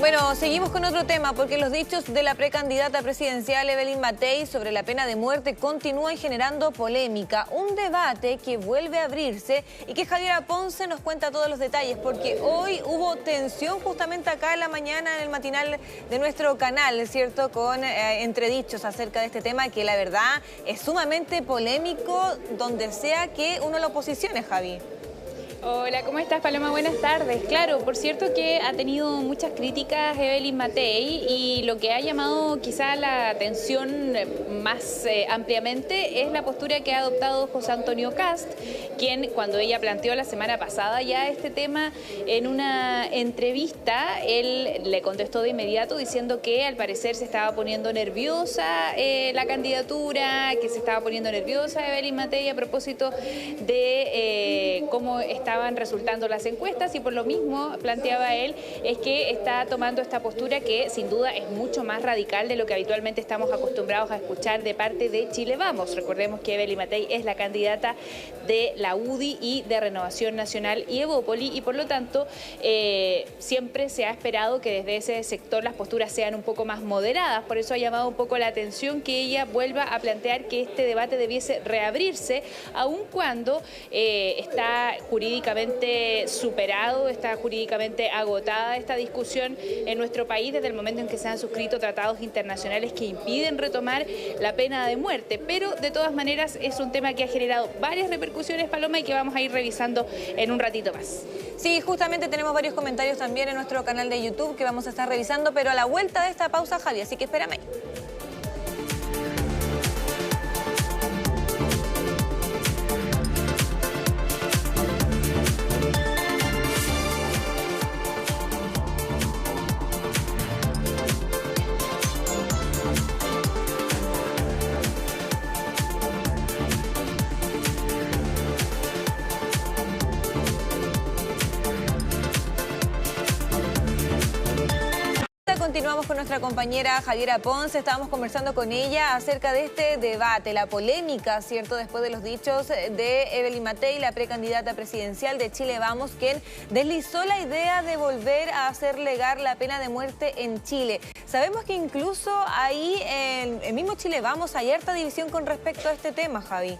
Bueno, seguimos con otro tema porque los dichos de la precandidata presidencial Evelyn Matei sobre la pena de muerte continúan generando polémica. Un debate que vuelve a abrirse y que Javiera Ponce nos cuenta todos los detalles porque hoy hubo tensión justamente acá en la mañana en el matinal de nuestro canal, ¿cierto? Con entredichos acerca de este tema que la verdad es sumamente polémico donde sea que uno lo posicione, Javi. Hola, ¿cómo estás, Paloma? Buenas tardes. Claro, por cierto que ha tenido muchas críticas Evelyn Matei y lo que ha llamado quizá la atención más ampliamente es la postura que ha adoptado José Antonio Kast, quien cuando ella planteó la semana pasada ya este tema en una entrevista, él le contestó de inmediato diciendo que al parecer se estaba poniendo nerviosa la candidatura, que se estaba poniendo nerviosa Evelyn Matei a propósito de cómo estaban resultando las encuestas y por lo mismo, planteaba él, es que está tomando esta postura que sin duda es mucho más radical de lo que habitualmente estamos acostumbrados a escuchar de parte de Chile Vamos. Recordemos que Evelyn Matei es la candidata de la UDI y de Renovación Nacional y Evópoli y por lo tanto siempre se ha esperado que desde ese sector las posturas sean un poco más moderadas. Por eso ha llamado un poco la atención que ella vuelva a plantear que este debate debiese reabrirse, aun cuando está jurídicamente superado, está jurídicamente agotada esta discusión en nuestro país desde el momento en que se han suscrito tratados internacionales que impiden retomar la pena de muerte. Pero de todas maneras es un tema que ha generado varias repercusiones, Paloma, y que vamos a ir revisando en un ratito más. Sí, justamente tenemos varios comentarios también en nuestro canal de YouTube que vamos a estar revisando, pero a la vuelta de esta pausa, Javi, así que espérame ahí. Continuamos con nuestra compañera Javiera Ponce, estábamos conversando con ella acerca de este debate, la polémica, ¿cierto? Después de los dichos de Evelyn Matei, la precandidata presidencial de Chile Vamos, quien deslizó la idea de volver a hacer legal la pena de muerte en Chile. Sabemos que incluso ahí en el mismo Chile Vamos hay harta división con respecto a este tema, Javi.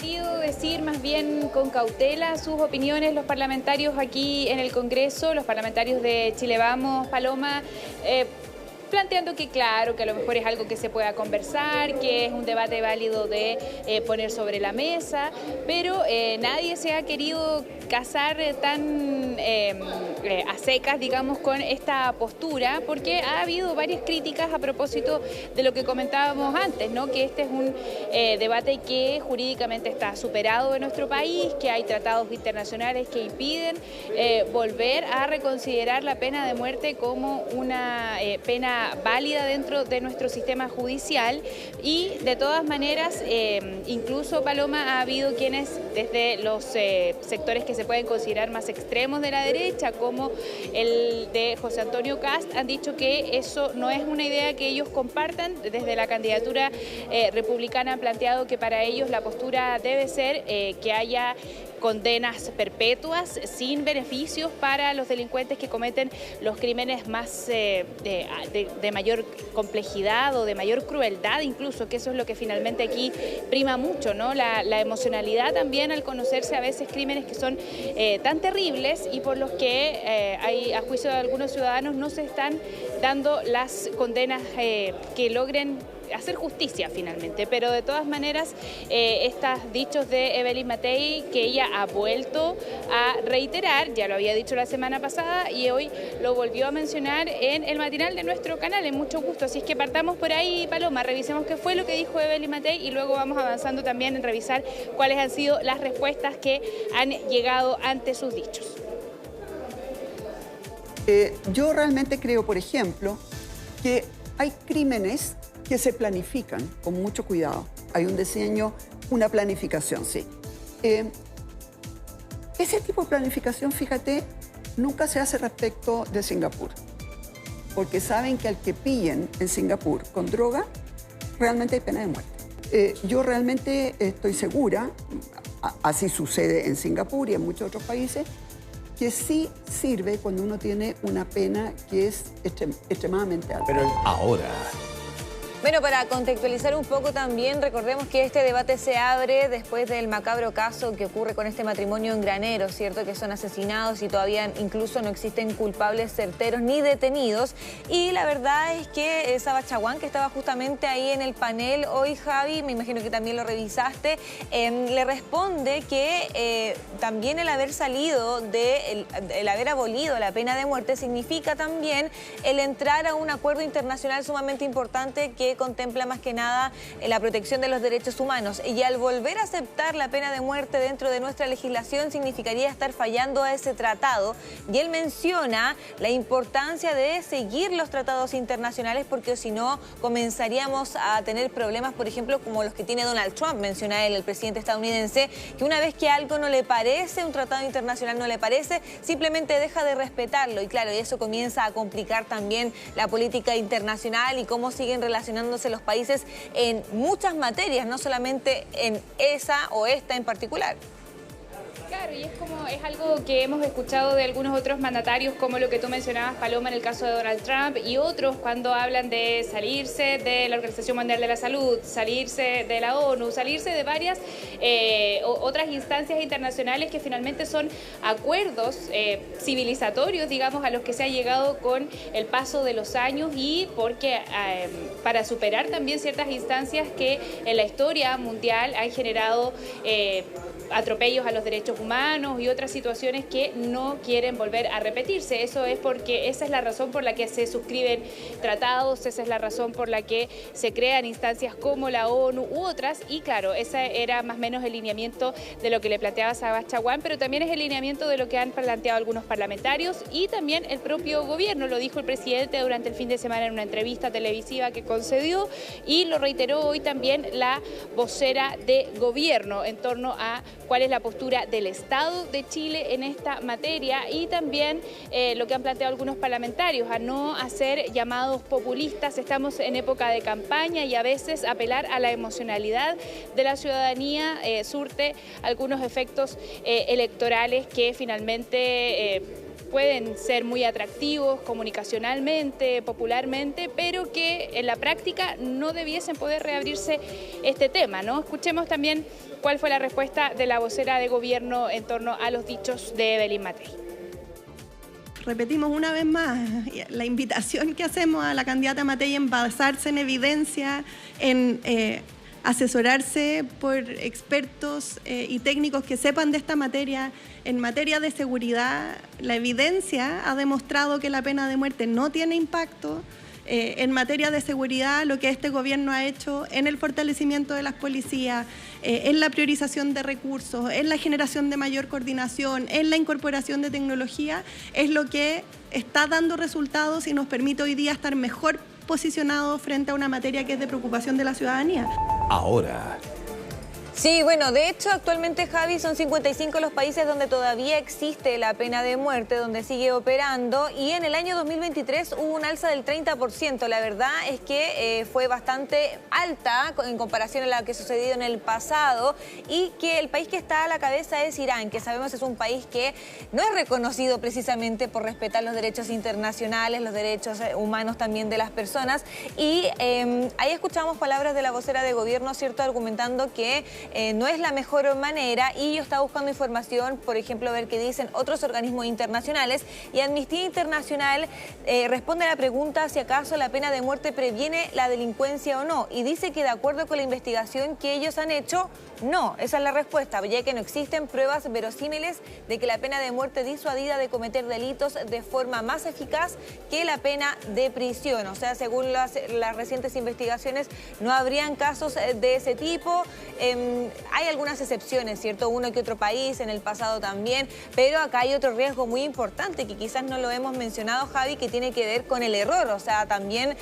Querido decir más bien con cautela sus opiniones los parlamentarios aquí en el Congreso, los parlamentarios de Chile Vamos, Paloma, planteando que claro, que a lo mejor es algo que se pueda conversar, que es un debate válido de poner sobre la mesa, pero nadie se ha querido casar tan a secas, digamos, con esta postura, porque ha habido varias críticas a propósito de lo que comentábamos antes, ¿no? Que este es un debate que jurídicamente está superado en nuestro país, que hay tratados internacionales que impiden volver a reconsiderar la pena de muerte como una pena válida dentro de nuestro sistema judicial y de todas maneras, incluso, Paloma, ha habido quienes desde los sectores que se pueden considerar más extremos de la derecha, como el de José Antonio Kast, han dicho que eso no es una idea que ellos compartan. Desde la candidatura republicana han planteado que para ellos la postura debe ser que haya condenas perpetuas sin beneficios para los delincuentes que cometen los crímenes más de mayor complejidad o de mayor crueldad incluso, que eso es lo que finalmente aquí prima mucho, ¿no? La emocionalidad también al conocerse a veces crímenes que son tan terribles y por los que hay, a juicio de algunos ciudadanos, no se están dando las condenas que logren hacer justicia finalmente, pero de todas maneras estos dichos de Evelyn Matei que ella ha vuelto a reiterar, ya lo había dicho la semana pasada y hoy lo volvió a mencionar en el matinal de nuestro canal, en mucho gusto, así es que partamos por ahí, Paloma, revisemos qué fue lo que dijo Evelyn Matei y luego vamos avanzando también en revisar cuáles han sido las respuestas que han llegado ante sus dichos. Yo realmente creo, por ejemplo, que hay crímenes que se planifican con mucho cuidado. Hay un diseño, una planificación, sí. Ese tipo de planificación, fíjate, nunca se hace respecto de Singapur. Porque saben que al que pillen en Singapur con droga, realmente hay pena de muerte. Yo realmente estoy segura, así sucede en Singapur y en muchos otros países, que sí sirve cuando uno tiene una pena que es extremadamente alta. Pero ahora... Bueno, para contextualizar un poco también, recordemos que este debate se abre después del macabro caso que ocurre con este matrimonio en Granero, ¿cierto? Que son asesinados y todavía incluso no existen culpables certeros ni detenidos. Y la verdad es que Saba Chaguán, que estaba justamente ahí en el panel hoy, Javi, me imagino que también lo revisaste, le responde que también el haber salido, el haber abolido la pena de muerte significa también el entrar a un acuerdo internacional sumamente importante que contempla más que nada la protección de los derechos humanos. Y al volver a aceptar la pena de muerte dentro de nuestra legislación significaría estar fallando a ese tratado. Y él menciona la importancia de seguir los tratados internacionales porque si no comenzaríamos a tener problemas, por ejemplo, como los que tiene Donald Trump, menciona él, el presidente estadounidense, que una vez que algo no le parece, un tratado internacional no le parece, simplemente deja de respetarlo. Y claro, eso comienza a complicar también la política internacional y cómo siguen relacionándose los países en muchas materias, no solamente en esa o esta en particular. Claro, y es algo que hemos escuchado de algunos otros mandatarios, como lo que tú mencionabas, Paloma, en el caso de Donald Trump, y otros cuando hablan de salirse de la Organización Mundial de la Salud, salirse de la ONU, salirse de varias otras instancias internacionales que finalmente son acuerdos civilizatorios, digamos, a los que se ha llegado con el paso de los años y porque para superar también ciertas instancias que en la historia mundial han generado atropellos a los derechos humanos y otras situaciones que no quieren volver a repetirse. Eso es porque esa es la razón por la que se suscriben tratados, esa es la razón por la que se crean instancias como la ONU u otras, y claro, ese era más o menos el lineamiento de lo que le planteaba Saba Chaguán, pero también es el lineamiento de lo que han planteado algunos parlamentarios y también el propio gobierno. Lo dijo el presidente durante el fin de semana en una entrevista televisiva que concedió y lo reiteró hoy también la vocera de gobierno en torno a cuál es la postura del Estado de Chile en esta materia y también lo que han planteado algunos parlamentarios, a no hacer llamados populistas. Estamos en época de campaña y a veces apelar a la emocionalidad de la ciudadanía surte algunos efectos electorales que finalmente pueden ser muy atractivos comunicacionalmente, popularmente, pero que en la práctica no debiesen poder reabrirse este tema, ¿no? Escuchemos también cuál fue la respuesta de la vocera de gobierno en torno a los dichos de Evelyn Matei. Repetimos una vez más la invitación que hacemos a la candidata Matei en basarse en evidencia, en asesorarse por expertos y técnicos que sepan de esta materia. En materia de seguridad, la evidencia ha demostrado que la pena de muerte no tiene impacto. En materia de seguridad, lo que este gobierno ha hecho en el fortalecimiento de las policías, en la priorización de recursos, en la generación de mayor coordinación, en la incorporación de tecnología, es lo que está dando resultados y nos permite hoy día estar mejor posicionados frente a una materia que es de preocupación de la ciudadanía. Ahora... Sí, bueno, de hecho actualmente, Javi, son 55 los países donde todavía existe la pena de muerte, donde sigue operando, y en el año 2023 hubo un alza del 30%. La verdad es que fue bastante alta en comparación a la que sucedió en el pasado, y que el país que está a la cabeza es Irán, que sabemos es un país que no es reconocido precisamente por respetar los derechos internacionales, los derechos humanos también de las personas, y ahí escuchamos palabras de la vocera de gobierno, ¿cierto?, argumentando que no es la mejor manera, y yo estaba buscando información, por ejemplo, ver qué dicen otros organismos internacionales, y Amnistía Internacional responde a la pregunta si acaso la pena de muerte previene la delincuencia o no, y dice que de acuerdo con la investigación que ellos han hecho, no, esa es la respuesta, ya que no existen pruebas verosímiles de que la pena de muerte disuadida de cometer delitos de forma más eficaz que la pena de prisión. O sea, según las recientes investigaciones, no habrían casos de ese tipo. Hay algunas excepciones, ¿cierto? Uno que otro país, en el pasado también, pero acá hay otro riesgo muy importante que quizás no lo hemos mencionado, Javi, que tiene que ver con el error. O sea, también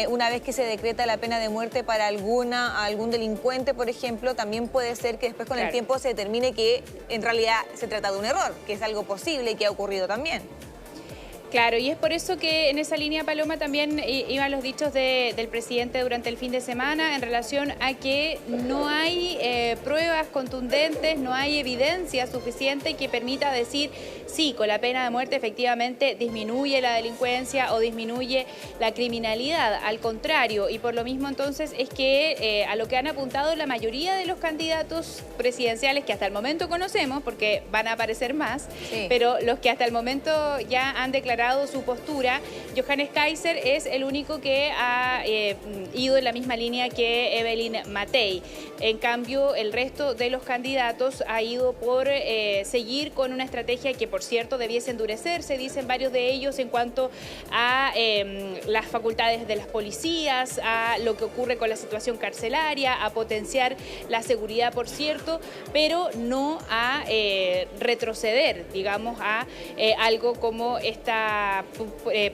una vez que se decreta la pena de muerte para algún delincuente, por ejemplo, también puede ser que después con el tiempo se determine que en realidad se trata de un error, que es algo posible y que ha ocurrido también. Claro, y es por eso que en esa línea, Paloma, también iban los dichos del presidente durante el fin de semana en relación a que no hay pruebas contundentes, no hay evidencia suficiente que permita decir, sí, con la pena de muerte efectivamente disminuye la delincuencia o disminuye la criminalidad. Al contrario, y por lo mismo entonces es que a lo que han apuntado la mayoría de los candidatos presidenciales que hasta el momento conocemos, porque van a aparecer más, sí, pero los que hasta el momento ya han declarado su postura, Johannes Kaiser es el único que ha ido en la misma línea que Evelyn Matei. En cambio, el resto de los candidatos ha ido por seguir con una estrategia que, por cierto, debiese endurecerse, dicen varios de ellos, en cuanto a las facultades de las policías, a lo que ocurre con la situación carcelaria, a potenciar la seguridad, por cierto, pero no a retroceder, digamos, a algo como esta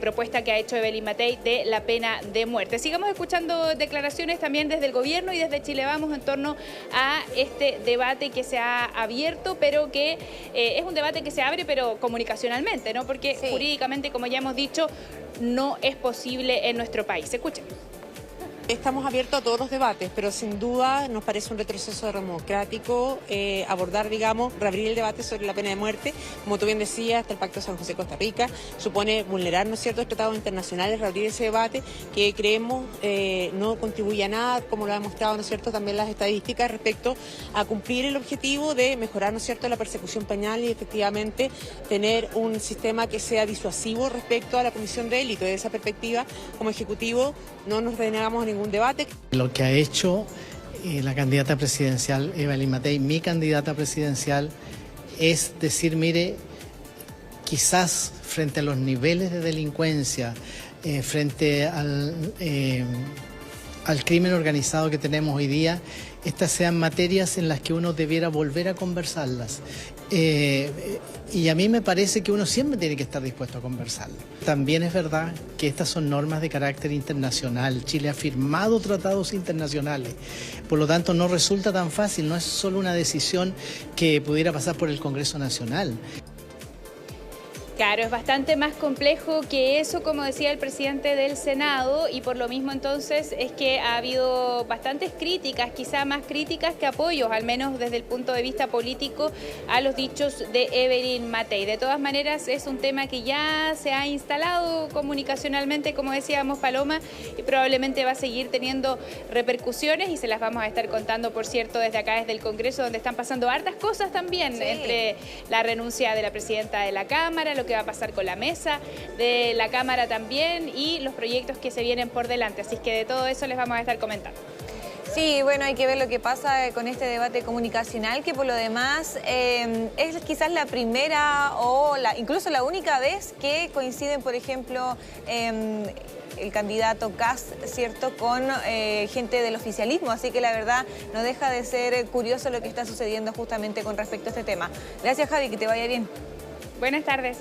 propuesta que ha hecho Evelyn Matei de la pena de muerte. Sigamos escuchando declaraciones también desde el gobierno y desde Chile Vamos en torno a este debate que se ha abierto, pero que es un debate que se abre pero comunicacionalmente, ¿no? Porque sí, jurídicamente, como ya hemos dicho, no es posible en nuestro país. Escuchen. Estamos abiertos a todos los debates, pero sin duda nos parece un retroceso democrático abordar, digamos, reabrir el debate sobre la pena de muerte. Como tú bien decías, hasta el Pacto de San José de Costa Rica supone vulnerar, ¿no es cierto?, tratados internacionales, reabrir ese debate que creemos no contribuye a nada, como lo ha demostrado, ¿no es cierto?, también las estadísticas respecto a cumplir el objetivo de mejorar, ¿no es cierto?, la persecución penal y efectivamente tener un sistema que sea disuasivo respecto a la comisión de delito. De esa perspectiva, como Ejecutivo, no nos renegamos a ningún debate. Lo que ha hecho la candidata presidencial Evelyn Matei, mi candidata presidencial, es decir, mire, quizás frente a los niveles de delincuencia, frente al crimen organizado que tenemos hoy día, estas sean materias en las que uno debiera volver a conversarlas. Y a mí me parece que uno siempre tiene que estar dispuesto a conversarlo. También es verdad que estas son normas de carácter internacional. Chile ha firmado tratados internacionales. Por lo tanto, no resulta tan fácil, no es solo una decisión que pudiera pasar por el Congreso Nacional. Claro, es bastante más complejo que eso, como decía el presidente del Senado, y por lo mismo entonces es que ha habido bastantes críticas, quizá más críticas que apoyos, al menos desde el punto de vista político, a los dichos de Evelyn Matei. De todas maneras, es un tema que ya se ha instalado comunicacionalmente, como decíamos, Paloma, y probablemente va a seguir teniendo repercusiones y se las vamos a estar contando, por cierto, desde acá, desde el Congreso, donde están pasando hartas cosas también, sí, entre la renuncia de la presidenta de la Cámara, lo que va a pasar con la mesa de la Cámara también y los proyectos que se vienen por delante. Así que de todo eso les vamos a estar comentando. Sí, bueno, hay que ver lo que pasa con este debate comunicacional, que por lo demás es quizás la primera o incluso la única vez que coinciden, por ejemplo, el candidato Kast, ¿cierto?, con gente del oficialismo. Así que la verdad no deja de ser curioso lo que está sucediendo justamente con respecto a este tema. Gracias, Javi, que te vaya bien. Buenas tardes.